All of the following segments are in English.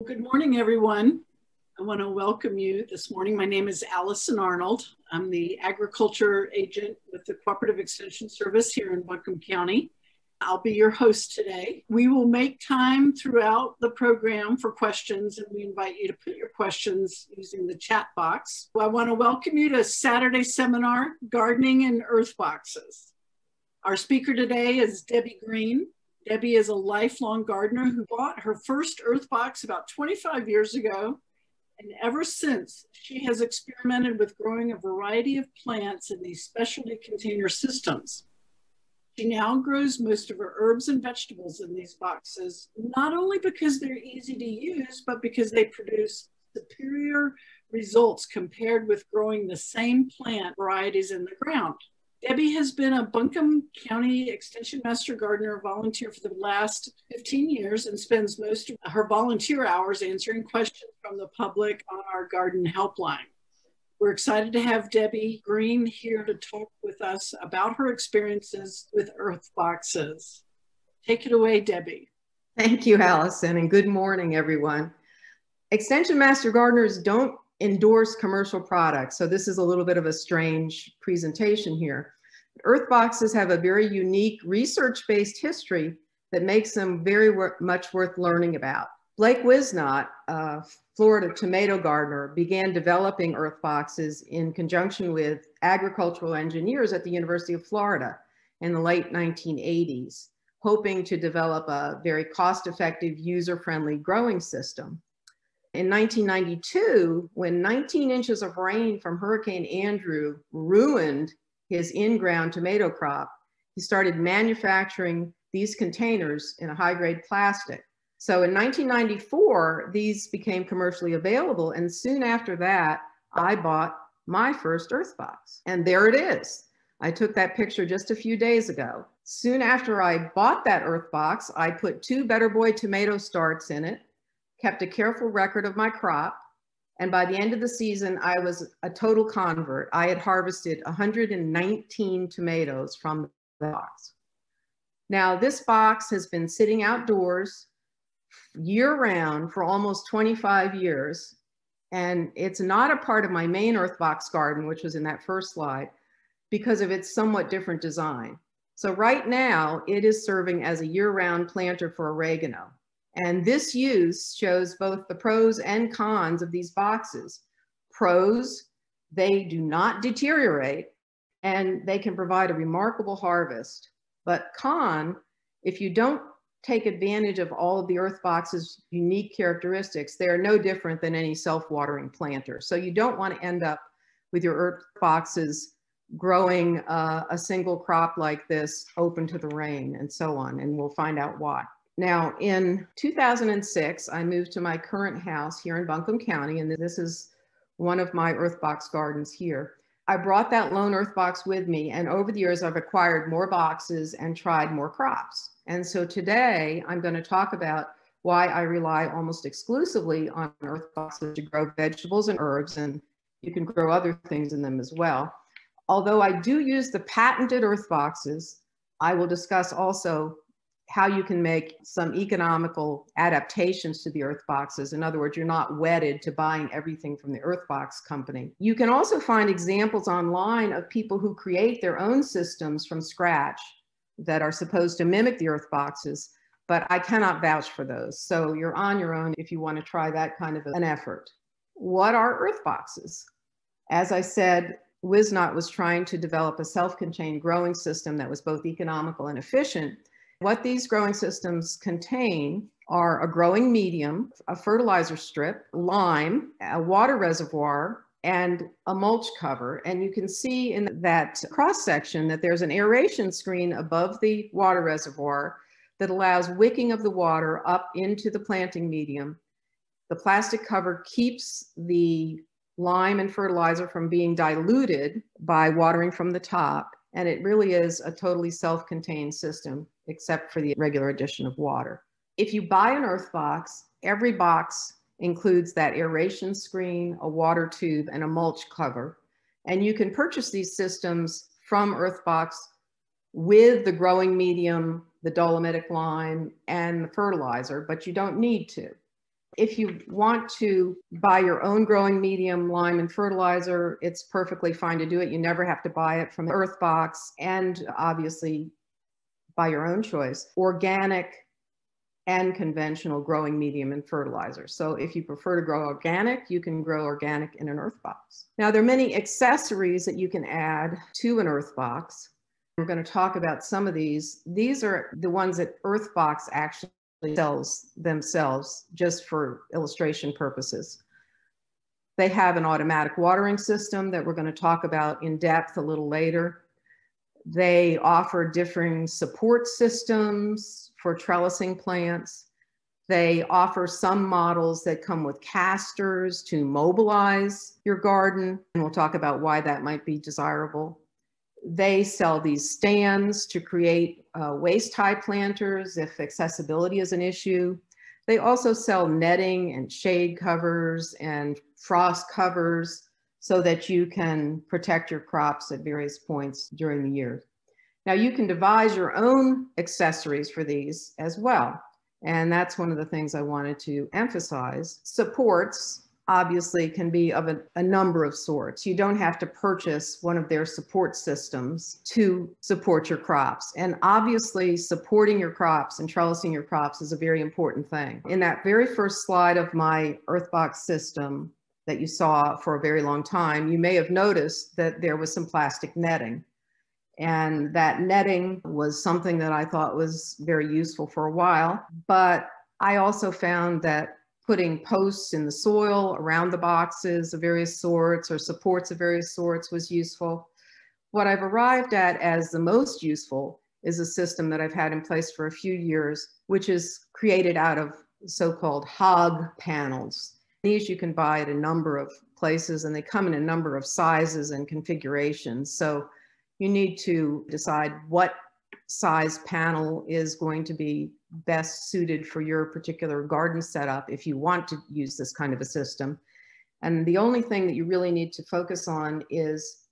Good morning, everyone. I want to welcome you this morning. My name is Allison Arnold. I'm the agriculture agent with the Cooperative Extension Service here in Buncombe County. I'll be your host today. We will make time throughout the program for questions, and we invite you to put your questions using the chat box. I want to welcome you to Saturday seminar, Gardening in Earthboxes. Our speaker today is Debbie Green. Debbie is a lifelong gardener who bought her first Earthbox about 25 years ago. And ever since, she has experimented with growing a variety of plants in these specialty container systems. She now grows most of her herbs and vegetables in these boxes, not only because they're easy to use, but because they produce superior results compared with growing the same plant varieties in the ground. Debbie has been a Buncombe County Extension Master Gardener volunteer for the last 15 years and spends most of her volunteer hours answering questions from the public on our garden helpline. We're excited to have Debbie Green here to talk with us about her experiences with Earthboxes. Take it away, Debbie. Thank you, Allison, and good morning, everyone. Extension Master Gardeners don't endorse commercial products, so this is a little bit of a strange presentation here. Earthboxes have a very unique research-based history that makes them very much worth learning about. Blake Wisnott, a Florida tomato gardener, began developing Earthboxes in conjunction with agricultural engineers at the University of Florida in the late 1980s, hoping to develop a very cost-effective, user-friendly growing system. In 1992, when 19 inches of rain from Hurricane Andrew ruined his in-ground tomato crop, he started manufacturing these containers in a high-grade plastic. So in 1994, these became commercially available, and soon after that, I bought my first Earthbox. And there it is. I took that picture just a few days ago. Soon after I bought that Earthbox, I put 2 Better Boy tomato starts in it, kept a careful record of my crop, and by the end of the season, I was a total convert. I had harvested 119 tomatoes from the box. Now, this box has been sitting outdoors year-round for almost 25 years, and it's not a part of my main Earthbox garden, which was in that first slide, because of its somewhat different design. So right now, it is serving as a year-round planter for oregano. And this use shows both the pros and cons of these boxes. Pros, they do not deteriorate and they can provide a remarkable harvest. But con, if you don't take advantage of all of the Earthbox's unique characteristics, they are no different than any self-watering planter. So you don't want to end up with your Earthboxes growing a single crop like this open to the rain and so on, and we'll find out why. Now, in 2006, I moved to my current house here in Buncombe County, and this is one of my Earthbox gardens here. I brought that lone Earthbox with me, and over the years, I've acquired more boxes and tried more crops. And so today, I'm going to talk about why I rely almost exclusively on Earthboxes to grow vegetables and herbs, and you can grow other things in them as well. Although I do use the patented Earthboxes, I will discuss also how you can make some economical adaptations to the Earthboxes. In other words, you're not wedded to buying everything from the Earthbox company. You can also find examples online of people who create their own systems from scratch that are supposed to mimic the Earthboxes, but I cannot vouch for those. So you're on your own if you want to try that kind of an effort. What are Earthboxes? As I said, Wisnott was trying to develop a self-contained growing system that was both economical and efficient. What these growing systems contain are a growing medium, a fertilizer strip, lime, a water reservoir, and a mulch cover. And you can see in that cross-section that there's an aeration screen above the water reservoir that allows wicking of the water up into the planting medium. The plastic cover keeps the lime and fertilizer from being diluted by watering from the top. And it really is a totally self-contained system, except for the regular addition of water. If you buy an Earthbox, every box includes that aeration screen, a water tube, and a mulch cover. And you can purchase these systems from Earthbox with the growing medium, the dolomitic lime, and the fertilizer, but you don't need to. If you want to buy your own growing medium, lime, and fertilizer, it's perfectly fine to do it. You never have to buy it from Earthbox, and obviously by your own choice, organic and conventional growing medium and fertilizer. So if you prefer to grow organic, you can grow organic in an Earthbox. Now, there are many accessories that you can add to an Earthbox. We're going to talk about some of these. These are the ones that Earthbox actually sells themselves, just for illustration purposes. They have an automatic watering system that we're going to talk about in depth a little later. They offer differing support systems for trellising plants. They offer some models that come with casters to mobilize your garden, and we'll talk about why that might be desirable. They sell these stands to create waist-high planters if accessibility is an issue. They also sell netting and shade covers and frost covers so that you can protect your crops at various points during the year. Now, you can devise your own accessories for these as well. And that's one of the things I wanted to emphasize. Supports obviously can be of a number of sorts. You don't have to purchase one of their support systems to support your crops. And obviously supporting your crops and trellising your crops is a very important thing. In that very first slide of my Earthbox system that you saw for a very long time, you may have noticed that there was some plastic netting. And that netting was something that I thought was very useful for a while. But I also found that putting posts in the soil around the boxes of various sorts or supports of various sorts was useful. What I've arrived at as the most useful is a system that I've had in place for a few years, which is created out of so-called hog panels. These you can buy at a number of places, and they come in a number of sizes and configurations. So you need to decide what size panel is going to be best suited for your particular garden setup if you want to use this kind of a system. And the only thing that you really need to focus on is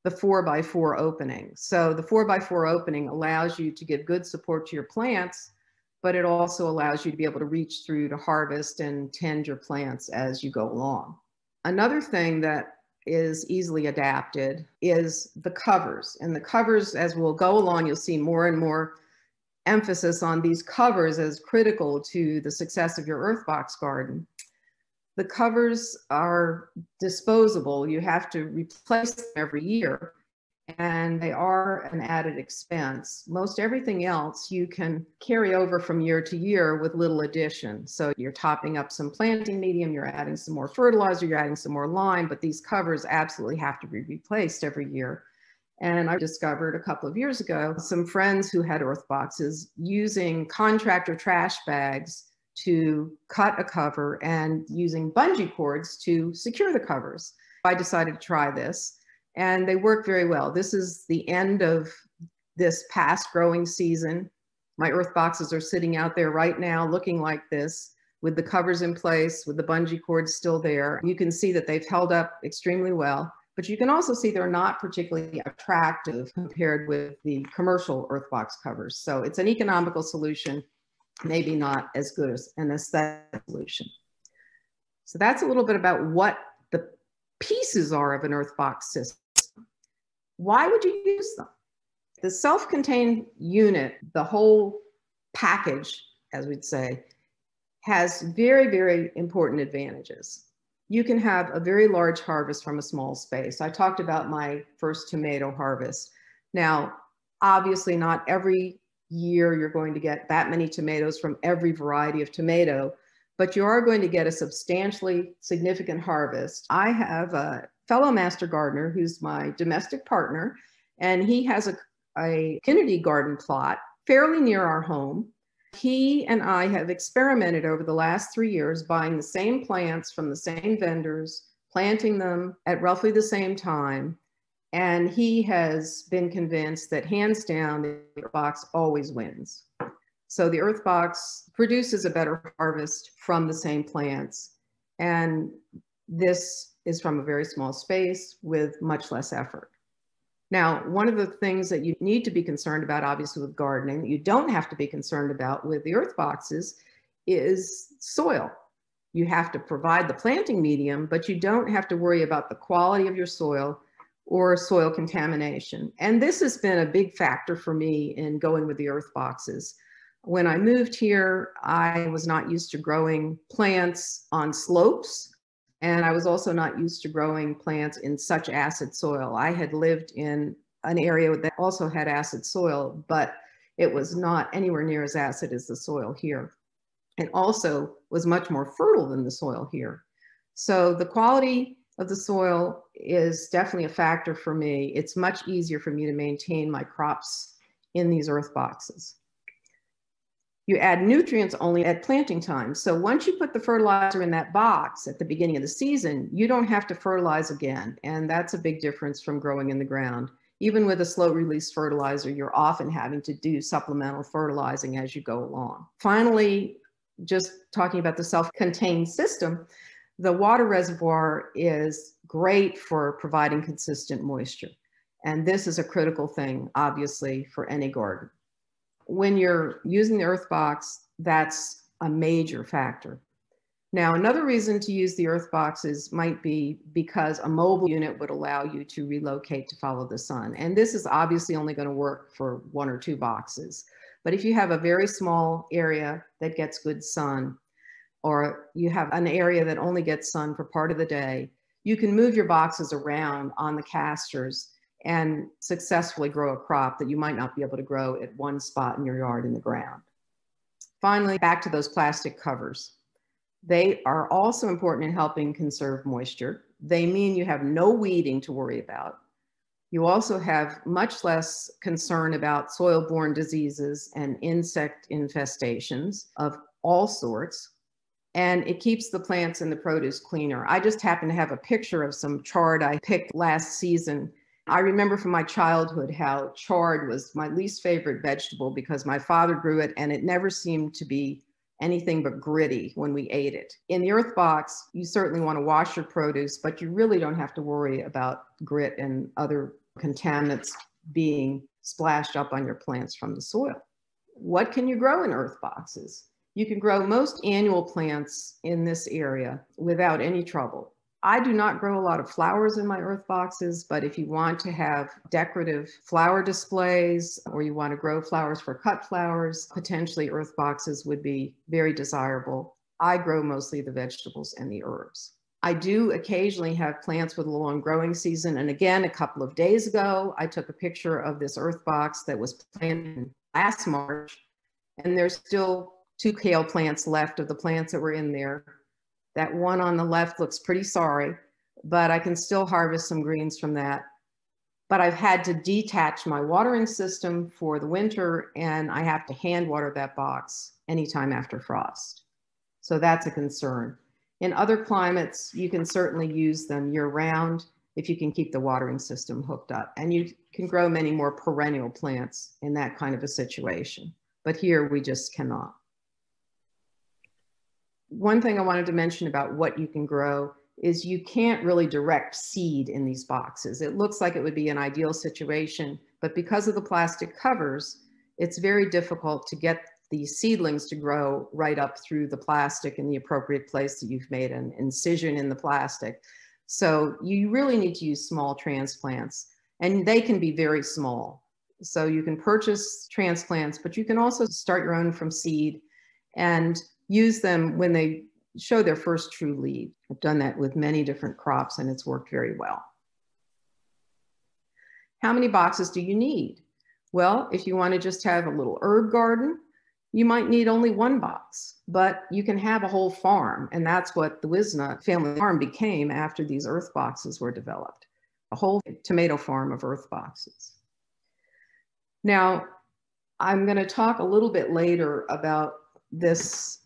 the 4x4 opening. So the 4x4 opening allows you to give good support to your plants, but it also allows you to be able to reach through to harvest and tend your plants as you go along. Another thing that is easily adapted is the covers. And the covers, as we'll go along, you'll see more and more emphasis on these covers as critical to the success of your Earthbox garden. The covers are disposable. You have to replace them every year, and they are an added expense. Most everything else you can carry over from year to year with little addition. So you're topping up some planting medium, you're adding some more fertilizer, you're adding some more lime, but these covers absolutely have to be replaced every year. And I discovered a couple of years ago some friends who had Earthboxes using contractor trash bags to cut a cover and using bungee cords to secure the covers. I decided to try this, and they work very well. This is the end of this past growing season. My Earthboxes are sitting out there right now looking like this, with the covers in place, with the bungee cords still there. You can see that they've held up extremely well, but you can also see they're not particularly attractive compared with the commercial Earthbox covers. So it's an economical solution, maybe not as good as an aesthetic solution. So that's a little bit about what the pieces are of an Earthbox system. Why would you use them? The self-contained unit, the whole package, as we'd say, has very, very important advantages. You can have a very large harvest from a small space. I talked about my first tomato harvest. Now, obviously not every year you're going to get that many tomatoes from every variety of tomato, but you are going to get a substantially significant harvest. I have a fellow master gardener who's my domestic partner, and he has a community garden plot fairly near our home. He and I have experimented over the last 3 years buying the same plants from the same vendors, planting them at roughly the same time, and he has been convinced that hands down the Earthbox always wins. So the Earthbox produces a better harvest from the same plants, and this is from a very small space with much less effort. Now, one of the things that you need to be concerned about, obviously, with gardening, that you don't have to be concerned about with the Earthboxes, is soil. You have to provide the planting medium, but you don't have to worry about the quality of your soil or soil contamination. And this has been a big factor for me in going with the Earthboxes. When I moved here, I was not used to growing plants on slopes, and I was also not used to growing plants in such acid soil. I had lived in an area that also had acid soil, but it was not anywhere near as acid as the soil here. It also was much more fertile than the soil here. So the quality of the soil is definitely a factor for me. It's much easier for me to maintain my crops in these Earthboxes. You add nutrients only at planting time. So once you put the fertilizer in that box at the beginning of the season, you don't have to fertilize again. And that's a big difference from growing in the ground. Even with a slow release fertilizer, you're often having to do supplemental fertilizing as you go along. Finally, just talking about the self-contained system, the water reservoir is great for providing consistent moisture. And this is a critical thing, obviously, for any garden. When you're using the Earthbox, that's a major factor. Now, another reason to use the Earthboxes might be because a mobile unit would allow you to relocate to follow the sun. And this is obviously only going to work for 1 or 2 boxes. But if you have a very small area that gets good sun, or you have an area that only gets sun for part of the day, you can move your boxes around on the casters and successfully grow a crop that you might not be able to grow at one spot in your yard in the ground. Finally, back to those plastic covers. They are also important in helping conserve moisture. They mean you have no weeding to worry about. You also have much less concern about soil-borne diseases and insect infestations of all sorts. And it keeps the plants and the produce cleaner. I just happen to have a picture of some chard I picked last season. I remember from my childhood how chard was my least favorite vegetable because my father grew it and it never seemed to be anything but gritty when we ate it. In the Earthbox, you certainly want to wash your produce, but you really don't have to worry about grit and other contaminants being splashed up on your plants from the soil. What can you grow in Earthboxes? You can grow most annual plants in this area without any trouble. I do not grow a lot of flowers in my Earthboxes, but if you want to have decorative flower displays or you want to grow flowers for cut flowers, potentially Earthboxes would be very desirable. I grow mostly the vegetables and the herbs. I do occasionally have plants with a long growing season. And again, a couple of days ago, I took a picture of this Earthbox that was planted last March, and there's still 2 kale plants left of the plants that were in there. That one on the left looks pretty sorry, but I can still harvest some greens from that. But I've had to detach my watering system for the winter, and I have to hand water that box anytime after frost. So that's a concern. In other climates, you can certainly use them year round if you can keep the watering system hooked up. And you can grow many more perennial plants in that kind of a situation. But here we just cannot. One thing I wanted to mention about what you can grow is you can't really direct seed in these boxes. It looks like it would be an ideal situation, but because of the plastic covers, it's very difficult to get the seedlings to grow right up through the plastic in the appropriate place that you've made an incision in the plastic. So you really need to use small transplants, and they can be very small. So you can purchase transplants, but you can also start your own from seed and use them when they show their first true leaf. I've done that with many different crops and it's worked very well. How many boxes do you need? Well, if you want to just have a little herb garden, you might need only 1 box, but you can have a whole farm. And that's what the Wisna family farm became after these Earthboxes were developed, a whole tomato farm of Earthboxes. Now, I'm going to talk a little bit later about this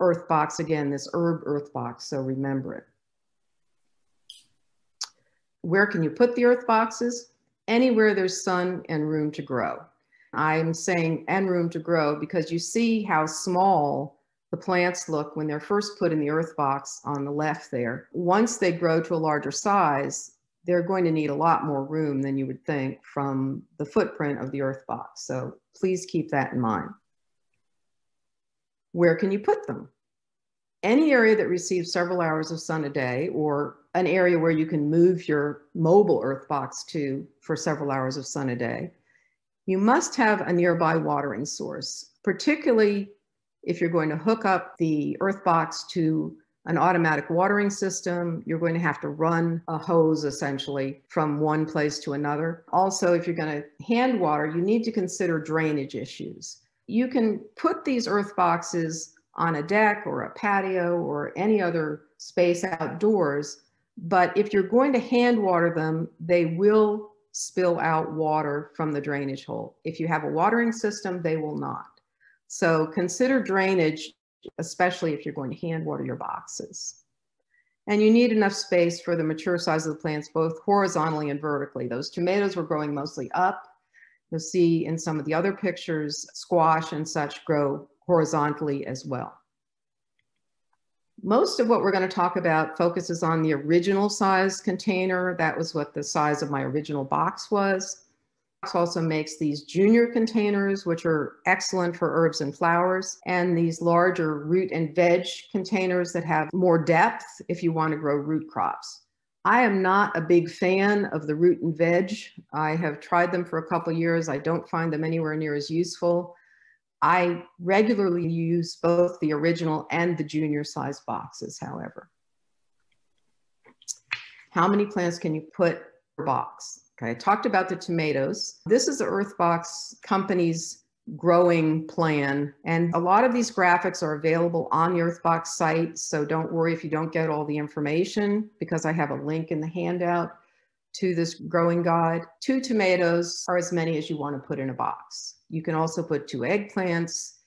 Earthbox again, this herb Earthbox, so remember it. Where can you put the Earthboxes? Anywhere there's sun and room to grow. I'm saying and room to grow because you see how small the plants look when they're first put in the Earthbox on the left there. Once they grow to a larger size, they're going to need a lot more room than you would think from the footprint of the Earthbox. So please keep that in mind. Where can you put them? Any area that receives several hours of sun a day, or an area where you can move your mobile Earthbox to for several hours of sun a day, you must have a nearby watering source, particularly if you're going to hook up the Earthbox to an automatic watering system. You're going to have to run a hose essentially from one place to another. Also, if you're going to hand water, you need to consider drainage issues. You can put these Earthboxes on a deck or a patio or any other space outdoors, but if you're going to hand water them, they will spill out water from the drainage hole. If you have a watering system, they will not. So consider drainage, especially if you're going to hand water your boxes. And you need enough space for the mature size of the plants, both horizontally and vertically. Those tomatoes were growing mostly up. You'll see in some of the other pictures, squash and such grow horizontally as well. Most of what we're going to talk about focuses on the original size container. That was what the size of my original box was. Box also makes these junior containers, which are excellent for herbs and flowers, and these larger root and veg containers that have more depth if you want to grow root crops. I am not a big fan of the root and veg. I have tried them for a couple of years. I don't find them anywhere near as useful. I regularly use both the original and the junior size boxes, however. How many plants can you put per box? Okay, I talked about the tomatoes. This is the Earthbox company's growing plan, and a lot of these graphics are available on the Earthbox site, so don't worry if you don't get all the information, because I have a link in the handout to this growing guide. 2 tomatoes are as many as you want to put in a box. You can also put 2 eggplants,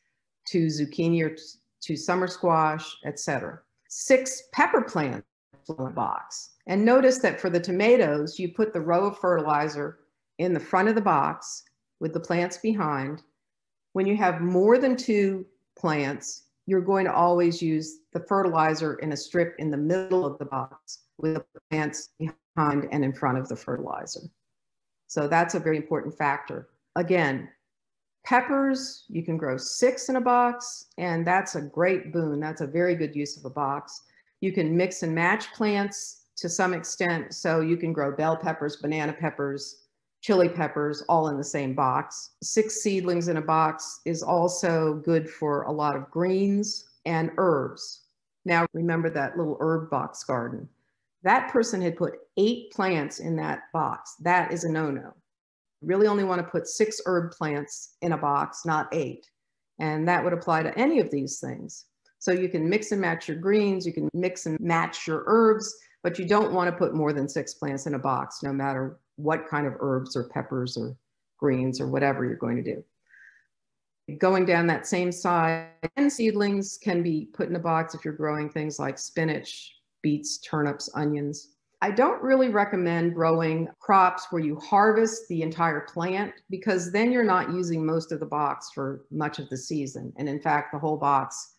2 zucchini or 2 summer squash, etc. 6 pepper plants in a box. And notice that for the tomatoes, you put the row of fertilizer in the front of the box with the plants behind. When you have more than 2 plants, you're going to always use the fertilizer in a strip in the middle of the box with the plants behind and in front of the fertilizer. So that's a very important factor. Again, peppers, you can grow 6 in a box, and that's a great boon. That's a very good use of a box. You can mix and match plants to some extent, so you can grow bell peppers, banana peppers, chili peppers, all in the same box. 6 seedlings in a box is also good for a lot of greens and herbs. Now, remember that little herb box garden. That person had put 8 plants in that box. That is a no-no. You really only want to put 6 herb plants in a box, not 8. And that would apply to any of these things. So you can mix and match your greens, you can mix and match your herbs, but you don't want to put more than 6 plants in a box, no matter what kind of herbs or peppers or greens or whatever you're going to do. Going down that same side, 10 seedlings can be put in a box if you're growing things like spinach, beets, turnips, onions. I don't really recommend growing crops where you harvest the entire plant, because then you're not using most of the box for much of the season. And in fact, the whole box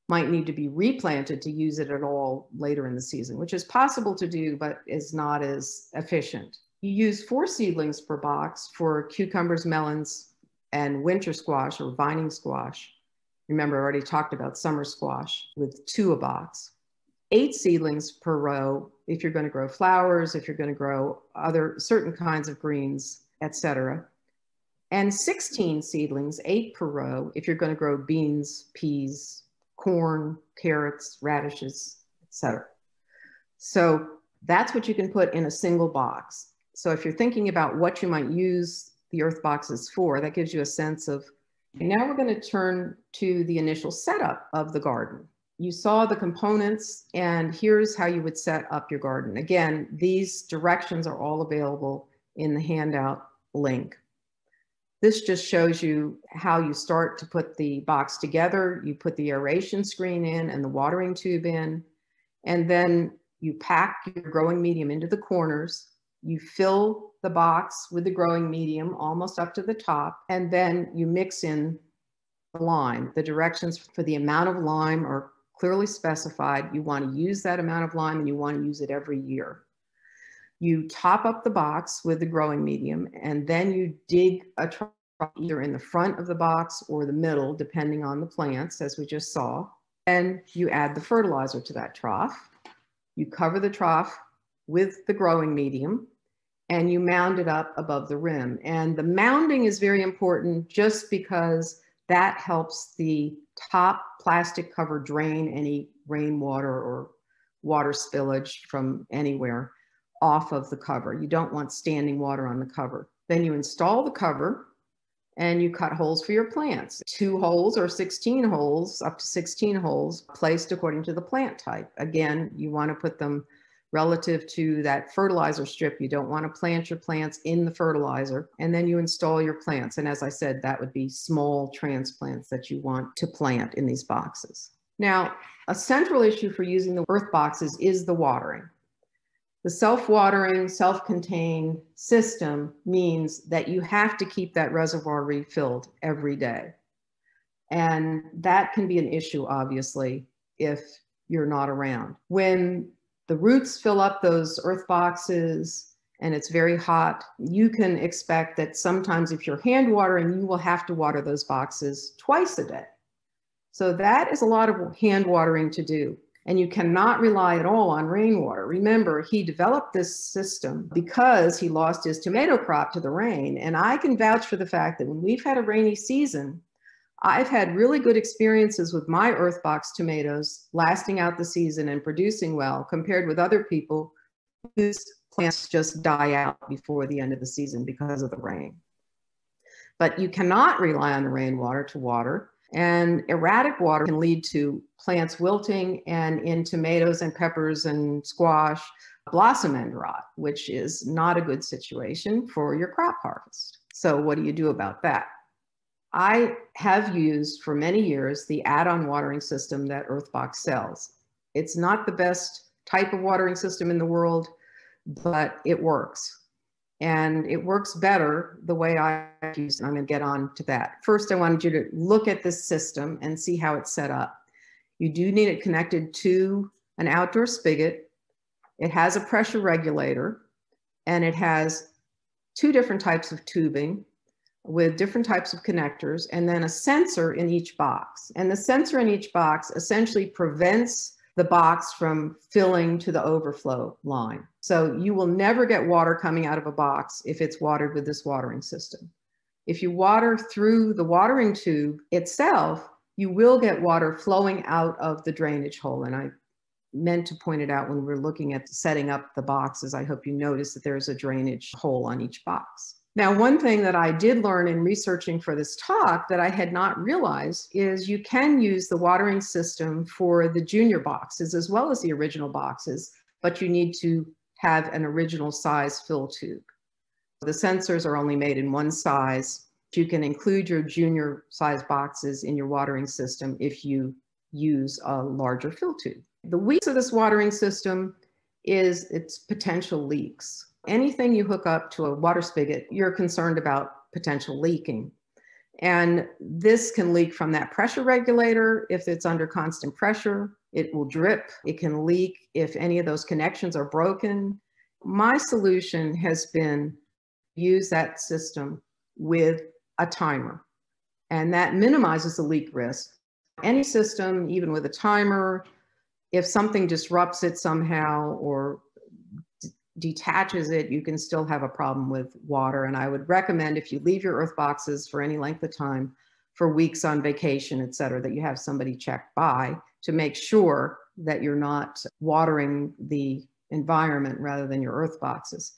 might need to be replanted to use it at all later in the season, which is possible to do, but is not as efficient. You use 4 seedlings per box for cucumbers, melons, and winter squash or vining squash. Remember, I already talked about summer squash with 2 a box. 8 seedlings per row if you're going to grow flowers, if you're going to grow other certain kinds of greens, etc. And 16 seedlings, 8 per row, if you're going to grow beans, peas, corn, carrots, radishes, etc. So that's what you can put in a single box. So if you're thinking about what you might use the Earthboxes for, that gives you a sense of. Now we're going to turn to the initial setup of the garden. You saw the components, and here's how you would set up your garden. Again, these directions are all available in the handout link. This just shows you how you start to put the box together. You put the aeration screen in and the watering tube in, and then you pack your growing medium into the corners. You fill the box with the growing medium almost up to the top, and then you mix in the lime. The directions for the amount of lime are clearly specified. You want to use that amount of lime, and you want to use it every year. You top up the box with the growing medium, and then you dig a trough either in the front of the box or the middle, depending on the plants, as we just saw. Then you add the fertilizer to that trough. You cover the trough with the growing medium and you mound it up above the rim. And the mounding is very important just because that helps the top plastic cover drain any rainwater or water spillage from anywhere off of the cover. You don't want standing water on the cover. Then you install the cover and you cut holes for your plants. 2 holes or 16 holes, up to 16 holes, placed according to the plant type. Again, you want to put them relative to that fertilizer strip. You don't want to plant your plants in the fertilizer. And then you install your plants. And as I said, that would be small transplants that you want to plant in these boxes. Now, a central issue for using the EarthBoxes is the watering. The self-watering, self-contained system means that you have to keep that reservoir refilled every day. And that can be an issue, obviously, if you're not around. When the roots fill up those EarthBoxes and it's very hot, you can expect that sometimes if you're hand watering, you will have to water those boxes twice a day. So that is a lot of hand watering to do. And you cannot rely at all on rainwater. Remember, he developed this system because he lost his tomato crop to the rain. And I can vouch for the fact that when we've had a rainy season, I've had really good experiences with my EarthBox tomatoes lasting out the season and producing well compared with other people whose plants just die out before the end of the season because of the rain. But you cannot rely on the rainwater to water. And erratic water can lead to plants wilting, and in tomatoes and peppers and squash, blossom end rot, which is not a good situation for your crop harvest. So what do you do about that? I have used for many years the add-on watering system that EarthBox sells. It's not the best type of watering system in the world, but it works. And it works better the way I use it. I'm going to get on to that. First, I wanted you to look at this system and see how it's set up. You do need it connected to an outdoor spigot. It has a pressure regulator, and it has 2 different types of tubing with different types of connectors, and then a sensor in each box. And the sensor in each box essentially prevents the box from filling to the overflow line. So you will never get water coming out of a box if it's watered with this watering system. If you water through the watering tube itself, you will get water flowing out of the drainage hole. And I meant to point it out when we're looking at setting up the boxes. I hope you notice that there's a drainage hole on each box. Now, one thing that I did learn in researching for this talk that I had not realized is you can use the watering system for the junior boxes as well as the original boxes, but you need to have an original size fill tube. The sensors are only made in one size. You can include your junior size boxes in your watering system if you use a larger fill tube. The weakness of this watering system is its potential leaks. Anything you hook up to a water spigot, you're concerned about potential leaking. And this can leak from that pressure regulator. If it's under constant pressure, it will drip. It can leak if any of those connections are broken. My solution has been use that system with a timer, and that minimizes the leak risk. Any system, even with a timer, if something disrupts it somehow or detaches it, you can still have a problem with water. And I would recommend, if you leave your EarthBoxes for any length of time, for weeks on vacation, et cetera, that you have somebody check by to make sure that you're not watering the environment rather than your EarthBoxes.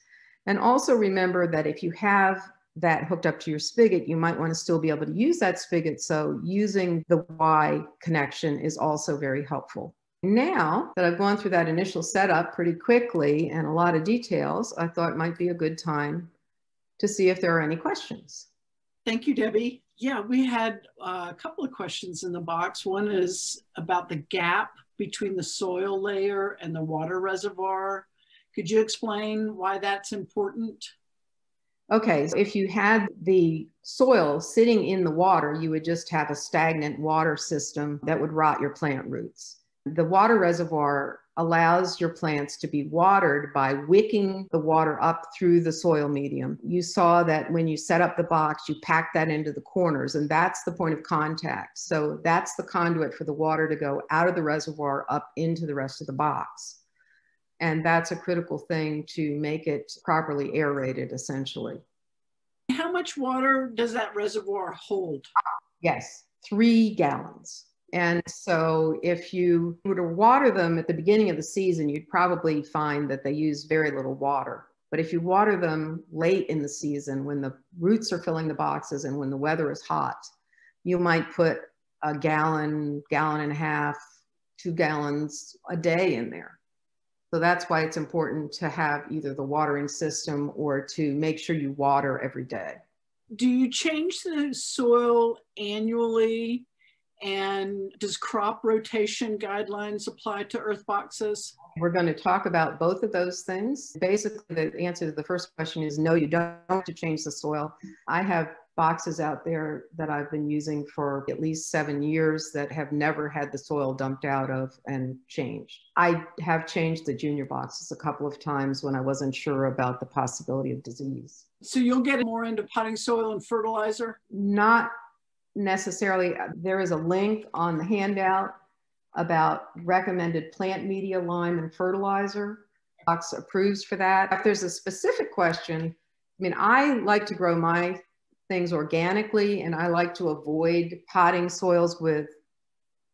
And also remember that if you have that hooked up to your spigot, you might want to still be able to use that spigot. So using the Y connection is also very helpful. Now that I've gone through that initial setup pretty quickly and a lot of details, I thought it might be a good time to see if there are any questions. Thank you, Debbie. Yeah, we had a couple of questions in the box. One is about the gap between the soil layer and the water reservoir. Could you explain why that's important? Okay, so if you had the soil sitting in the water, you would just have a stagnant water system that would rot your plant roots. The water reservoir allows your plants to be watered by wicking the water up through the soil medium. You saw that when you set up the box, you pack that into the corners, and that's the point of contact. So that's the conduit for the water to go out of the reservoir up into the rest of the box. And that's a critical thing to make it properly aerated, essentially. How much water does that reservoir hold? Yes, 3 gallons. And so if you were to water them at the beginning of the season, you'd probably find that they use very little water. But if you water them late in the season, when the roots are filling the boxes and when the weather is hot, you might put a gallon, gallon and a half, 2 gallons a day in there. So that's why it's important to have either the watering system or to make sure you water every day. Do you change the soil annually? And does crop rotation guidelines apply to Earthboxes? We're going to talk about both of those things. Basically, the answer to the first question is no, you don't have to change the soil. I have boxes out there that I've been using for at least 7 years that have never had the soil dumped out of and changed. I have changed the junior boxes a couple of times when I wasn't sure about the possibility of disease. So you'll get more into potting soil and fertilizer? Not necessarily. There is a link on the handout about recommended plant media, lime, and fertilizer. Box approves for that. If there's a specific question, I mean, I like to grow my things organically, and I like to avoid potting soils with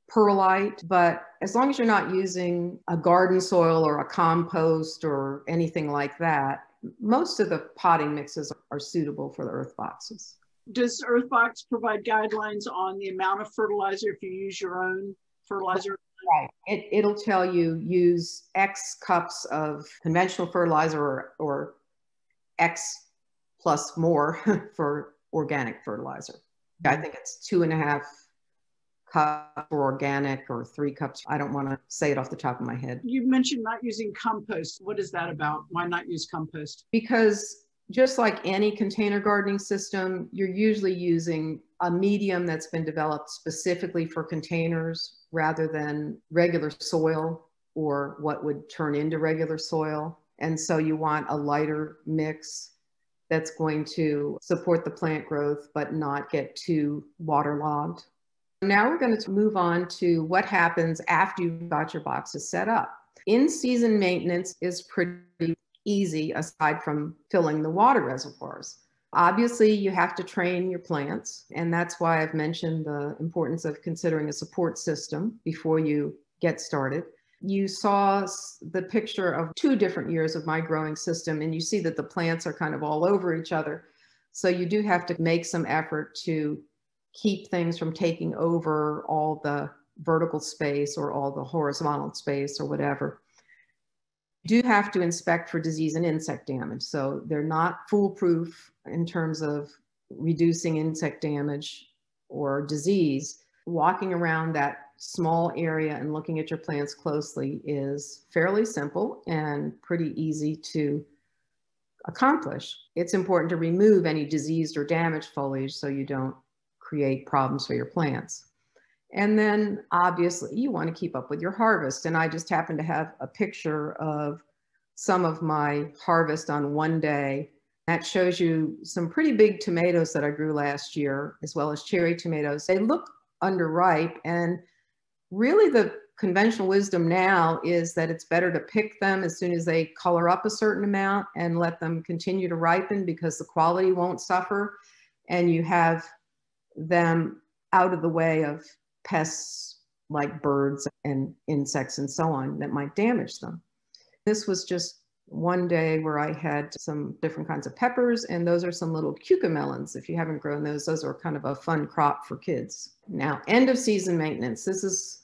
perlite, but as long as you're not using a garden soil or a compost or anything like that, most of the potting mixes are suitable for the Earthboxes. Does Earthbox provide guidelines on the amount of fertilizer if you use your own fertilizer? Right. It'll tell you use X cups of conventional fertilizer or X plus more for organic fertilizer. I think it's 2.5 cups for organic or 3 cups. I don't want to say it off the top of my head. You mentioned not using compost. What is that about? Why not use compost? Because just like any container gardening system, you're usually using a medium that's been developed specifically for containers rather than regular soil or what would turn into regular soil. And so you want a lighter mix that's going to support the plant growth but not get too waterlogged. Now we're going to move on to what happens after you've got your boxes set up. In-season maintenance is pretty easy aside from filling the water reservoirs. Obviously, you have to train your plants, and that's why I've mentioned the importance of considering a support system before you get started. You saw the picture of 2 different years of my growing system, and you see that the plants are kind of all over each other. So you do have to make some effort to keep things from taking over all the vertical space or all the horizontal space or whatever. You do have to inspect for disease and insect damage. So they're not foolproof in terms of reducing insect damage or disease. Walking around that small area and looking at your plants closely is fairly simple and pretty easy to accomplish. It's important to remove any diseased or damaged foliage so you don't create problems for your plants. And then obviously you want to keep up with your harvest. And I just happen to have a picture of some of my harvest on one day. That shows you some pretty big tomatoes that I grew last year, as well as cherry tomatoes. They look underripe, and really the conventional wisdom now is that it's better to pick them as soon as they color up a certain amount and let them continue to ripen because the quality won't suffer, and you have them out of the way of pests like birds and insects and so on that might damage them. This was just one day where I had some different kinds of peppers, and those are some little cucamelons. If you haven't grown those are kind of a fun crop for kids. Now, end of season maintenance. This is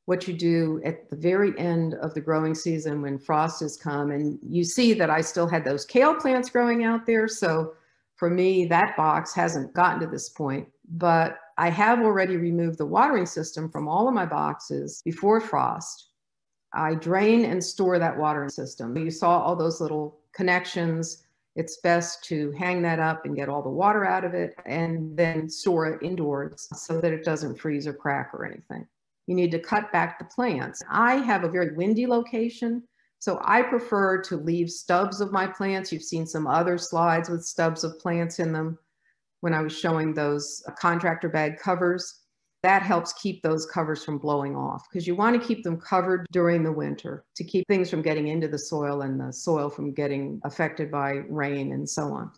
what you do at the very end of the growing season when frost has come, and you see that I still had those kale plants growing out there. So for me, that box hasn't gotten to this point, but I have already removed the watering system from all of my boxes before frost. I drain and store that watering system. You saw all those little connections. It's best to hang that up and get all the water out of it and then store it indoors so that it doesn't freeze or crack or anything. you need to cut back the plants. I have a very windy location, so I prefer to leave stubs of my plants. You've seen some other slides with stubs of plants in them when I was showing those contractor bag covers. That helps keep those covers from blowing off, because you want to keep them covered during the winter to keep things from getting into the soil and the soil from getting affected by rain and so on.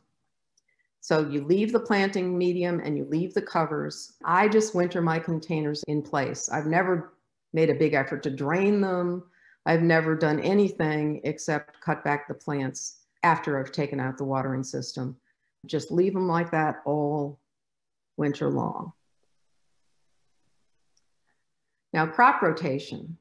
So you leave the planting medium and you leave the covers. I just winter my containers in place. I've never made a big effort to drain them. I've never done anything except cut back the plants after I've taken out the watering system. Just leave them like that all winter long. Now, crop rotation.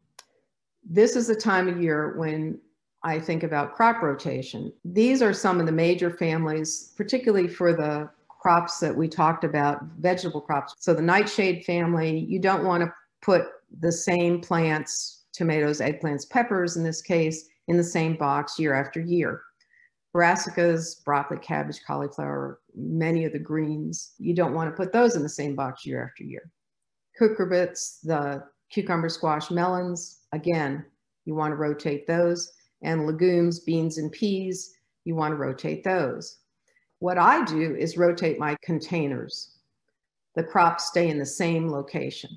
This is the time of year when I think about crop rotation. These are some of the major families, particularly for the crops that we talked about, vegetable crops. So the nightshade family, you don't want to put the same plants, tomatoes, eggplants, peppers in this case, in the same box year after year. Brassicas, broccoli, cabbage, cauliflower, many of the greens, you don't want to put those in the same box year after year. Cucurbits, the cucumber, squash, melons, again, you want to rotate those. And legumes, beans and peas, you want to rotate those. What I do is rotate my containers. The crops stay in the same location.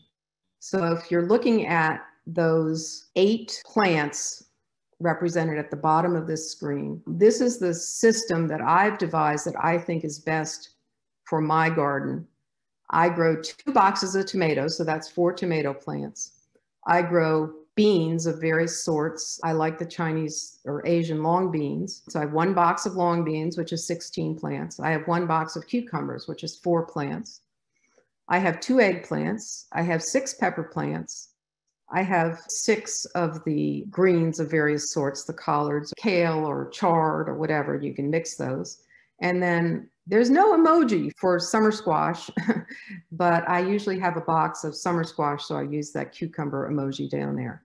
So if you're looking at those 8 plants represented at the bottom of this screen, this is the system that I've devised that I think is best for my garden. I grow 2 boxes of tomatoes, so that's 4 tomato plants. I grow beans of various sorts. I like the Chinese or Asian long beans. So I have 1 box of long beans, which is 16 plants. I have 1 box of cucumbers, which is 4 plants. I have 2 eggplants. I have 6 pepper plants. I have 6 of the greens of various sorts, the collards, kale or chard or whatever, you can mix those. And then there's no emoji for summer squash, but I usually have a box of summer squash, so I use that cucumber emoji down there.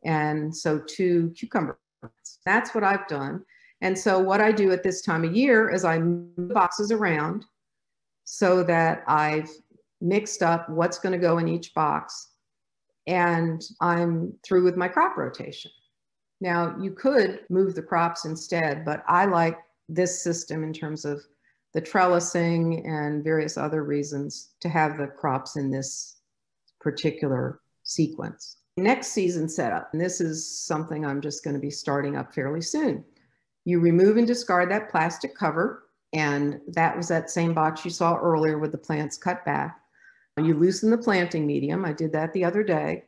And so 2 cucumber plants. That's what I've done. And so what I do at this time of year is I move the boxes around so that I've mixed up what's going to go in each box, and I'm through with my crop rotation. Now, you could move the crops instead, but I like this system in terms of the trellising and various other reasons to have the crops in this particular sequence. Next season setup, and this is something I'm just going to be starting up fairly soon. You remove and discard that plastic cover, and that was that same box you saw earlier with the plants cut back. You loosen the planting medium. I did that the other day.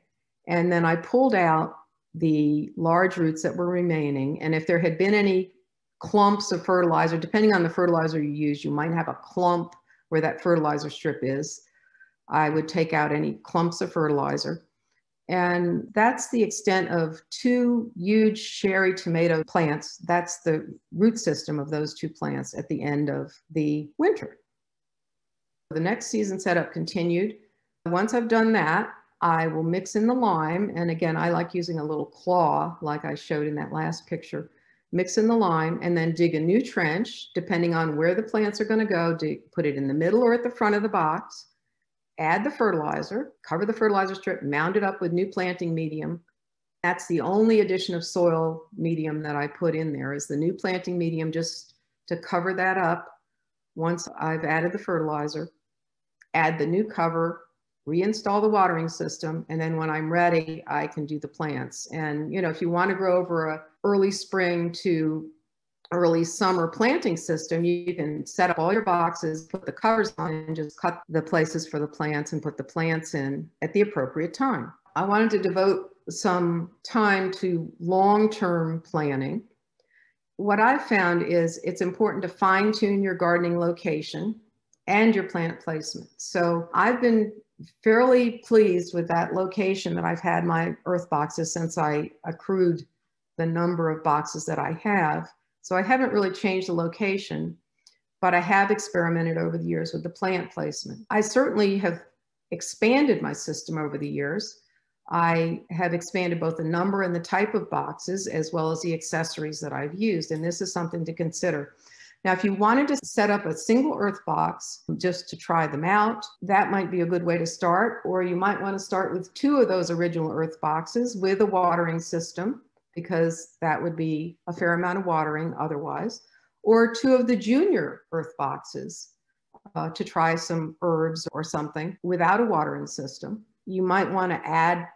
And then I pulled out the large roots that were remaining. And if there had been any clumps of fertilizer, depending on the fertilizer you use, you might have a clump where that fertilizer strip is. I would take out any clumps of fertilizer. And that's the extent of 2 huge cherry tomato plants. That's the root system of those 2 plants at the end of the winter. The next season setup continued. Once I've done that, I will mix in the lime. And again, I like using a little claw like I showed in that last picture. Mix in the lime and then dig a new trench, depending on where the plants are going to go. Put it in the middle or at the front of the box. Add the fertilizer, cover the fertilizer strip, mound it up with new planting medium. That's the only addition of soil medium that I put in there, is the new planting medium, just to cover that up. Once I've added the fertilizer, add the new cover, reinstall the watering system, and then when I'm ready, I can do the plants. And if you want to grow over a early spring to early summer planting system, you can set up all your boxes, put the covers on, and just cut the places for the plants and put the plants in at the appropriate time. I wanted to devote some time to long-term planning. What I've found is it's important to fine-tune your gardening location and your plant placement. So I've been fairly pleased with that location that I've had my Earthboxes since I accrued the number of boxes that I have. So I haven't really changed the location, but I have experimented over the years with the plant placement. I certainly have expanded my system over the years. I have expanded both the number and the type of boxes, as well as the accessories that I've used. And this is something to consider. Now, if you wanted to set up a single Earthbox just to try them out, that might be a good way to start. Or you might want to start with 2 of those original Earthboxes with a watering system, because that would be a fair amount of watering otherwise. Or 2 of the junior Earthboxes to try some herbs or something without a watering system. You might want to add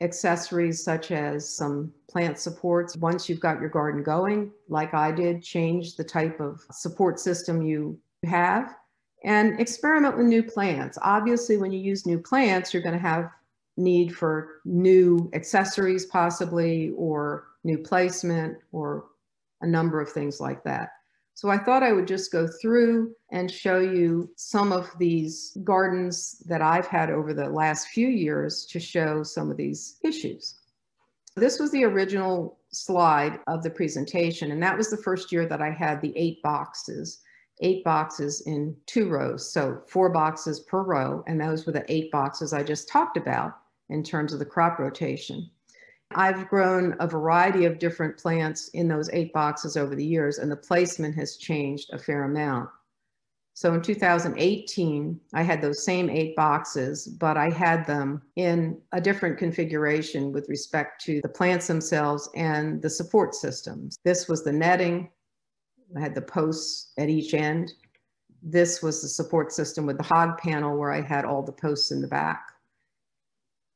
accessories such as some plant supports once you've got your garden going, like I did. Change the type of support system you have and experiment with new plants. Obviously, when you use new plants, you're going to have need for new accessories possibly, or new placement, or a number of things like that. So I thought I would just go through and show you some of these gardens that I've had over the last few years to show some of these issues. This was the original slide of the presentation, and that was the first year that I had the 8 boxes in 2 rows. So 4 boxes per row, and those were the 8 boxes I just talked about in terms of the crop rotation. I've grown a variety of different plants in those 8 boxes over the years, and the placement has changed a fair amount. So in 2018, I had those same 8 boxes, but I had them in a different configuration with respect to the plants themselves and the support systems. This was the netting. I had the posts at each end. This was the support system with the hog panel, where I had all the posts in the back.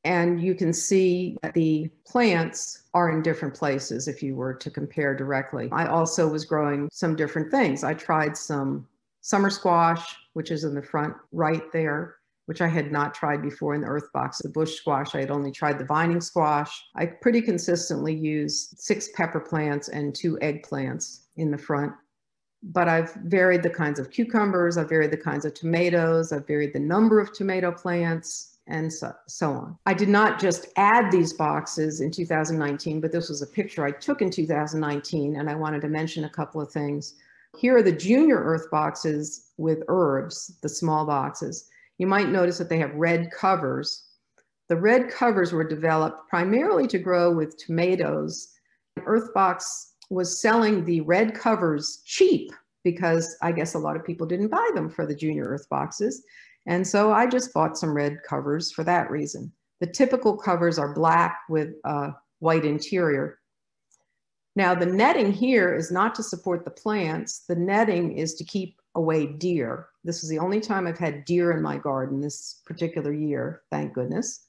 And you can see that the plants are in different places if you were to compare directly. I also was growing some different things. I tried some summer squash, which is in the front right there, which I had not tried before in the Earthbox. The bush squash, I had only tried the vining squash. I pretty consistently use 6 pepper plants and 2 eggplants in the front. But I've varied the kinds of cucumbers, I've varied the kinds of tomatoes, I've varied the number of tomato plants, and so on. I did not just add these boxes in 2019, but this was a picture I took in 2019, and I wanted to mention a couple of things. Here are the junior Earthboxes with herbs, the small boxes. You might notice that they have red covers. The red covers were developed primarily to grow with tomatoes. Earthbox was selling the red covers cheap because I guess a lot of people didn't buy them for the junior Earthboxes. And so I just bought some red covers for that reason. The typical covers are black with a white interior. Now the netting here is not to support the plants. The netting is to keep away deer. This is the only time I've had deer in my garden this particular year, thank goodness.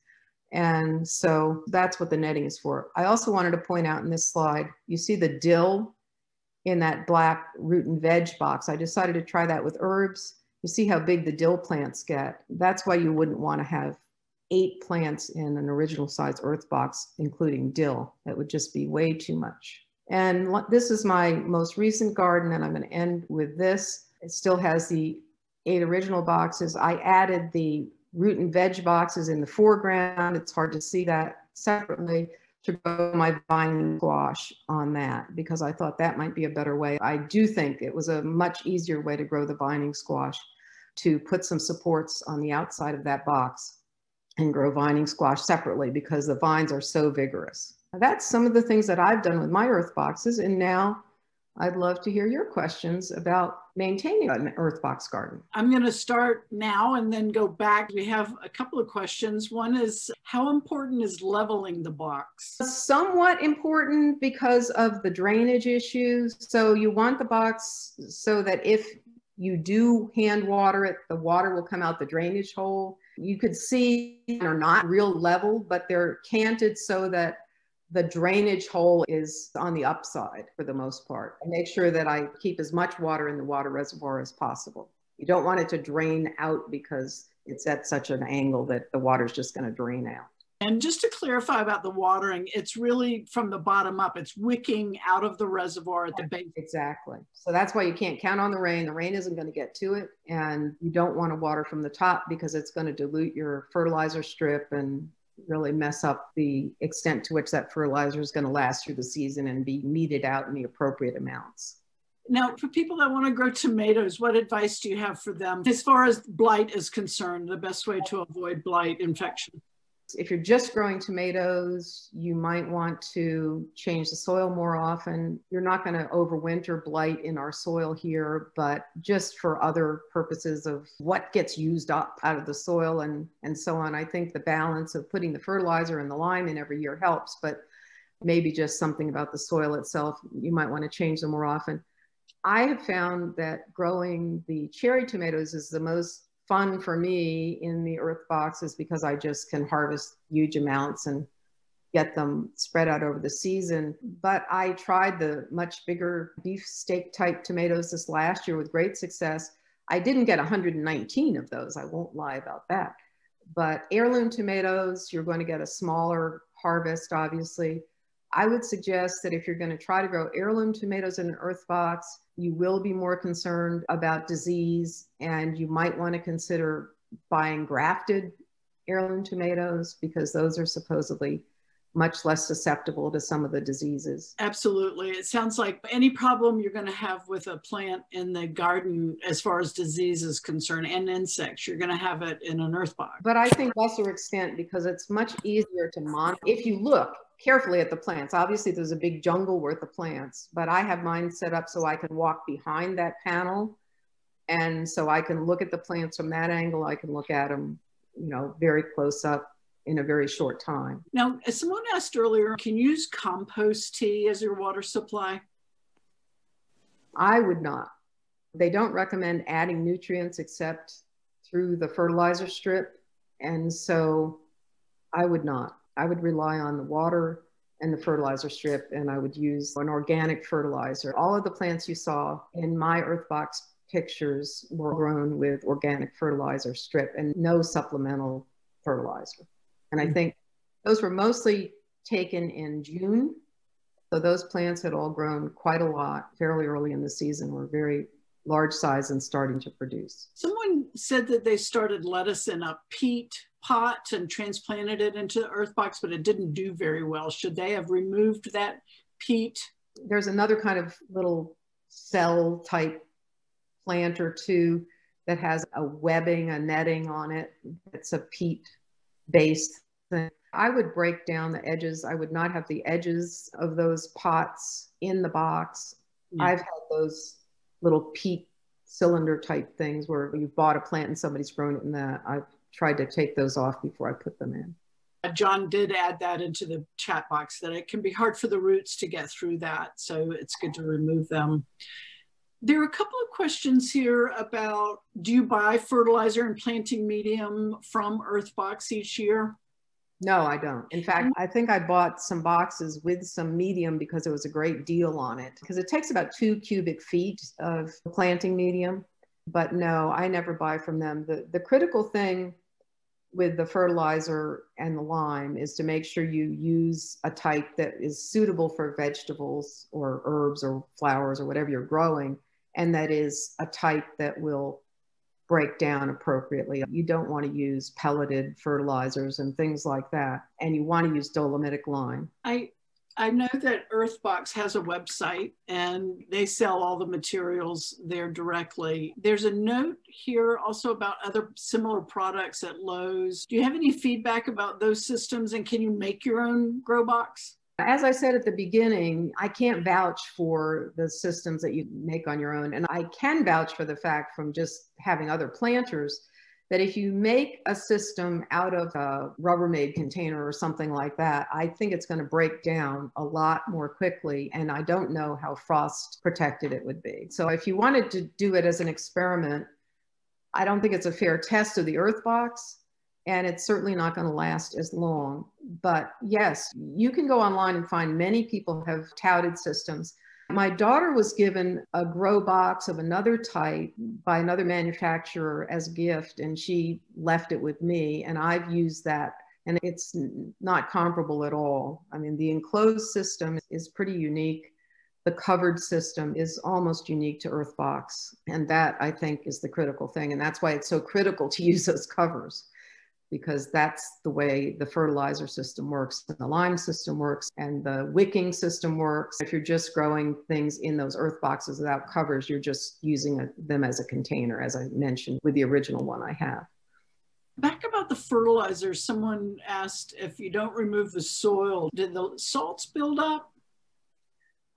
And so that's what the netting is for. I also wanted to point out in this slide, you see the dill in that black root and veg box. I decided to try that with herbs. You see how big the dill plants get. That's why you wouldn't want to have 8 plants in an original size Earthbox, including dill. That would just be way too much. And this is my most recent garden, and I'm going to end with this. It still has the 8 original boxes. I added the root and veg boxes in the foreground. It's hard to see that separately, to grow my vine squash on that, because I thought that might be a better way. I do think it was a much easier way to grow the vining squash, to put some supports on the outside of that box and grow vining squash separately, because the vines are so vigorous. Now, that's some of the things that I've done with my Earthboxes, and now I'd love to hear your questions about maintaining an Earthbox garden. I'm going to start now and then go back. We have a couple of questions. One is, how important is leveling the box? Somewhat important because of the drainage issues. So you want the box so that if you do hand water it, the water will come out the drainage hole. You could see they're not real level, but they're canted so that the drainage hole is on the upside for the most part. I make sure that I keep as much water in the water reservoir as possible. You don't want it to drain out because it's at such an angle that the water's just going to drain out. And just to clarify about the watering, it's really from the bottom up. It's wicking out of the reservoir at the base. Exactly. So that's why you can't count on the rain. The rain isn't going to get to it. And you don't want to water from the top because it's going to dilute your fertilizer strip and really mess up the extent to which that fertilizer is going to last through the season and be meted out in the appropriate amounts. Now, for people that want to grow tomatoes, what advice do you have for them as far as blight is concerned, the best way to avoid blight infection? If you're just growing tomatoes, you might want to change the soil more often. You're not going to overwinter blight in our soil here, but just for other purposes of what gets used up out of the soil and so on. I think the balance of putting the fertilizer and the lime in every year helps, but maybe just something about the soil itself, you might want to change them more often. I have found that growing the cherry tomatoes is the most fun for me in the earth boxes because I just can harvest huge amounts and get them spread out over the season. But I tried the much bigger beefsteak type tomatoes this last year with great success. I didn't get 119 of those. I won't lie about that. But heirloom tomatoes, you're going to get a smaller harvest, obviously. I would suggest that if you're going to try to grow heirloom tomatoes in an earth box, you will be more concerned about disease, and you might want to consider buying grafted heirloom tomatoes because those are supposedly much less susceptible to some of the diseases. Absolutely. It sounds like any problem you're going to have with a plant in the garden as far as disease is concerned and insects, you're going to have it in an earth box. But I think lesser extent because it's much easier to monitor. If you look carefully at the plants, obviously there's a big jungle worth of plants, but I have mine set up so I can walk behind that panel. And so I can look at the plants from that angle. I can look at them, you know, very close up in a very short time. Now, as someone asked earlier, can you use compost tea as your water supply? I would not. They don't recommend adding nutrients except through the fertilizer strip. And so I would not. I would rely on the water and the fertilizer strip, and I would use an organic fertilizer. All of the plants you saw in my Earthbox pictures were grown with organic fertilizer strip and no supplemental fertilizer. And I think those were mostly taken in June. So those plants had all grown quite a lot fairly early in the season, were very large size and starting to produce. Someone said that they started lettuce in a peat pot and transplanted it into the Earthbox, but it didn't do very well. Should they have removed that peat? There's another kind of little cell type plant or two that has a webbing, a netting on it. It's a peat based thing. I would break down the edges. I would not have the edges of those pots in the box. Yeah. I've had those little peat cylinder type things where you bought a plant and somebody's grown it in that. I've tried to take those off before I put them in. John did add that into the chat box, that it can be hard for the roots to get through that. So it's good to remove them. There are a couple of questions here about, do you buy fertilizer and planting medium from Earthbox each year? No, I don't. In fact, I think I bought some boxes with some medium because it was a great deal on it. Because it takes about 2 cubic feet of planting medium. But no, I never buy from them. The critical thing with the fertilizer and the lime is to make sure you use a type that is suitable for vegetables or herbs or flowers or whatever you're growing, and that is a type that will break down appropriately. You don't want to use pelleted fertilizers and things like that. And you want to use dolomitic lime. I know that Earthbox has a website and they sell all the materials there directly. There's a note here also about other similar products at Lowe's. Do you have any feedback about those systems, and can you make your own grow box? As I said at the beginning, I can't vouch for the systems that you make on your own. And I can vouch for the fact from just having other planters that if you make a system out of a Rubbermaid container or something like that, I think it's going to break down a lot more quickly. And I don't know how frost protected it would be. So if you wanted to do it as an experiment, I don't think it's a fair test of the Earthbox. And it's certainly not going to last as long. But yes, you can go online and find many people have touted systems. My daughter was given a grow box of another type by another manufacturer as a gift, and she left it with me, and I've used that, and it's not comparable at all. I mean, the enclosed system is pretty unique. The covered system is almost unique to Earthbox, and that, I think, is the critical thing, and that's why it's so critical to use those covers, because that's the way the fertilizer system works, and the lime system works, and the wicking system works. If you're just growing things in those earth boxes without covers, you're just using them as a container, as I mentioned with the original one I have. Back about the fertilizer, someone asked if you don't remove the soil, did the salts build up?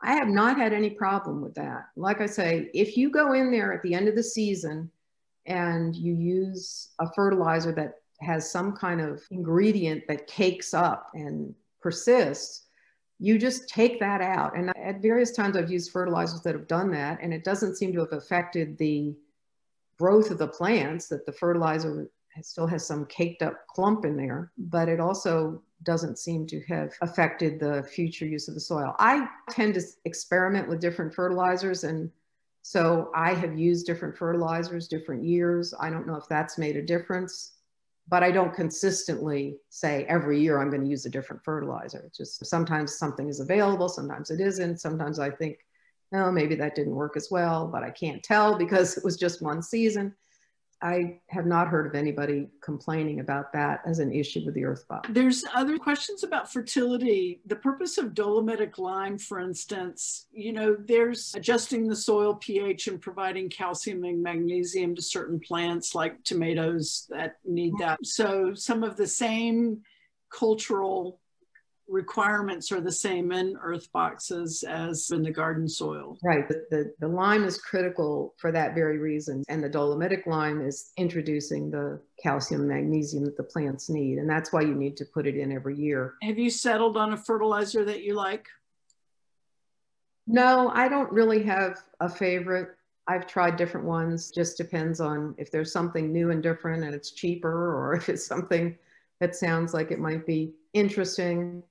I have not had any problem with that. Like I say, if you go in there at the end of the season and you use a fertilizer that has some kind of ingredient that cakes up and persists, you just take that out. And at various times I've used fertilizers that have done that, and it doesn't seem to have affected the growth of the plants, that the fertilizer still has some caked up clump in there, but it also doesn't seem to have affected the future use of the soil. I tend to experiment with different fertilizers, and so I have used different fertilizers different years. I don't know if that's made a difference, but I don't consistently say every year I'm going to use a different fertilizer. It's just sometimes something is available, sometimes it isn't. Sometimes I think, oh, maybe that didn't work as well, but I can't tell because it was just one season. I have not heard of anybody complaining about that as an issue with the Earthbox. There's other questions about fertility. The purpose of dolomitic lime, for instance, there's adjusting the soil pH and providing calcium and magnesium to certain plants like tomatoes that need that. So some of the same cultural requirements are the same in Earthboxes as in the garden soil. Right. The lime is critical for that very reason. And the dolomitic lime is introducing the calcium and magnesium that the plants need. And that's why you need to put it in every year. Have you settled on a fertilizer that you like? No, I don't really have a favorite. I've tried different ones. Just depends on if there's something new and different and it's cheaper, or if it's something that sounds like it might be interesting.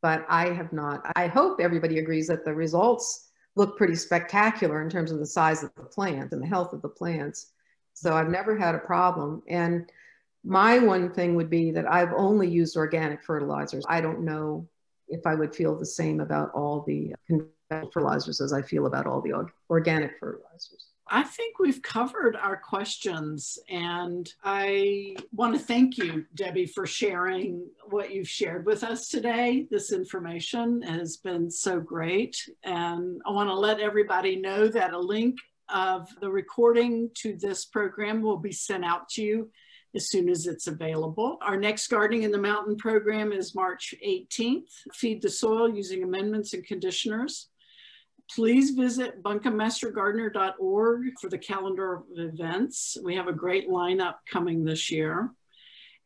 But I have not. I hope everybody agrees that the results look pretty spectacular in terms of the size of the plant and the health of the plants. So I've never had a problem. And my one thing would be that I've only used organic fertilizers. I don't know if I would feel the same about all the conventional fertilizers as I feel about all the organic fertilizers. I think we've covered our questions, and I want to thank you, Debbie, for sharing what you've shared with us today. This information has been so great, and I want to let everybody know that a link of the recording to this program will be sent out to you as soon as it's available. Our next Gardening in the Mountain program is March 18th, Feed the Soil Using Amendments and Conditioners. Please visit buncombemastergardener.org for the calendar of events. We have a great lineup coming this year.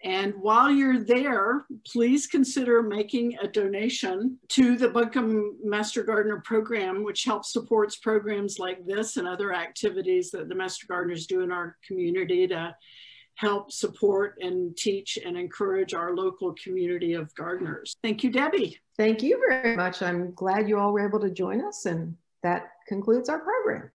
And while you're there, please consider making a donation to the Buncombe Master Gardener program, which helps supports programs like this and other activities that the Master Gardeners do in our community to help support and teach and encourage our local community of gardeners. Thank you, Debbie. Thank you very much. I'm glad you all were able to join us, and that concludes our program.